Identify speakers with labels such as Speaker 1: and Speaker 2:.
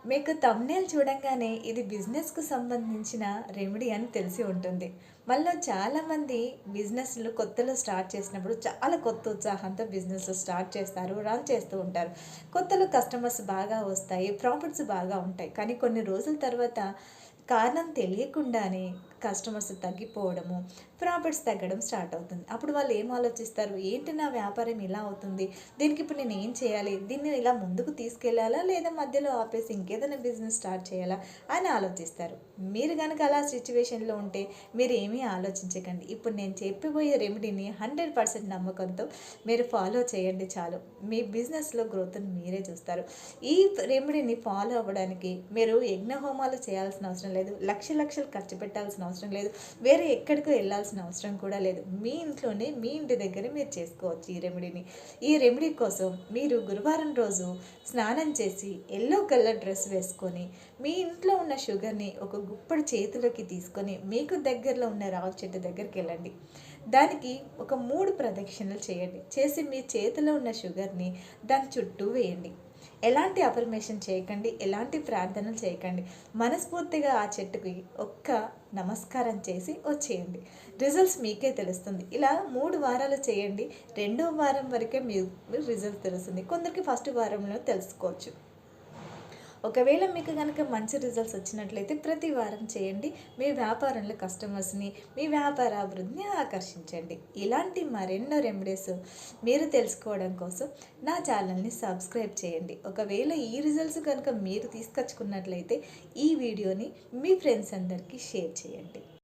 Speaker 1: మీకు థంబ్‌నెయిల్ చూడంగానే ఇది బిజినెస్‌కు సంబంధించిన రెమెడీ అని తెలిసి ఉంటుంది. మనలో చాలామంది బిజినెస్‌లు కొత్తలో స్టార్ట్ చేసినప్పుడు చాలా కొత్త ఉత్సాహంతో బిజినెస్ స్టార్ట్ చేస్తారు. రన్ చేస్తూ ఉంటారు. కొత్తలో కస్టమర్స్ బాగా వస్తాయి. ప్రాఫిట్స్ బాగా ఉంటాయి. కానీ కొన్ని రోజుల తర్వాత కారణం తెలియకుండానే కస్టమర్స్ తగ్గిపోవడము, ప్రాఫిట్స్ తగ్గడం స్టార్ట్ అవుతుంది. అప్పుడు వాళ్ళు ఏం ఆలోచిస్తారు? ఏంటి నా వ్యాపారం ఇలా అవుతుంది? దీనికి ఇప్పుడు నేను ఏం చేయాలి? దీన్ని ఇలా ముందుకు తీసుకెళ్ళాలా? లేదా మధ్యలో ఆపేసి ఇంకేదైనా బిజినెస్ స్టార్ట్ చేయాలా? అని ఆలోచిస్తారు. మీరు గనక అలా సిట్యుయేషన్‌లో ఉంటే మీరేమీ ఆలోచించకండి. ఇప్పుడు నేను చెప్పబోయే రెమెడీని 100% నమ్మకంతో మీరు ఫాలో చేయండి చాలు. మీ బిజినెస్‌లో గ్రోత్‌ని మీరే చూస్తారు. ఈ రెమెడీని ఫాలో అవ్వడానికి మీరు యజ్ఞ హోమాలు చేయాల్సిన అవసరం లేదు. లక్షలు ఖర్చు పెట్టాల్సిన అవసరం లేదు. వేరే ఎక్కడికో వెళ్ళాల్సిన అవసరం కూడా లేదు. మీ ఇంట్లోనే మీ ఇంటి దగ్గరే మీరు చేసుకోవచ్చు ఈ రెమెడీని. ఈ రెమెడీ కోసం మీరు గురువారం రోజు స్నానం చేసి యెల్లో కలర్ డ్రెస్ వేసుకొని మీ ఇంట్లో ఉన్న షుగర్‌ని ఒక గుప్పెడు చేతిలోకి తీసుకొని మీకు దగ్గరలో ఉన్న రావి చెట్టు దగ్గరికి వెళ్ళండి. దానికి ఒక 3 ప్రదక్షిణలు చేయండి. చేసి మీ చేతిలో ఉన్న షుగర్‌ని దాని చుట్టూ వేయండి. ఎలాంటి అఫర్మేషన్ చేయకండి. ఎలాంటి ప్రార్థనలు చేయకండి. మనస్ఫూర్తిగా ఆ చెట్టుకి ఒక్క నమస్కారం చేసి వచ్చేయండి. రిజల్ట్స్ మీకే తెలుస్తుంది. ఇలా 3 వారాలు చేయండి. రెండో వారం వరకే మీరు రిజల్ట్ తెలుస్తుంది. కొందరికి ఫస్ట్ వారంలో తెలుసుకోవచ్చు. ఒకవేళ మీకు కనుక మంచి రిజల్ట్స్ వచ్చినట్లయితే ప్రతి వారం చేయండి. మీ వ్యాపారంలో కస్టమర్స్‌ని, మీ వ్యాపార అభివృద్ధిని ఆకర్షించండి. ఇలాంటి మరెన్నో రెమెడీస్ మీరు తెలుసుకోవడం కోసం నా ఛానల్‌ని సబ్స్క్రైబ్ చేయండి. ఒకవేళ ఈ రిజల్ట్స్ కనుక మీరు తీసుకొచ్చుకున్నట్లయితే ఈ వీడియోని మీ ఫ్రెండ్స్ అందరికీ షేర్ చేయండి.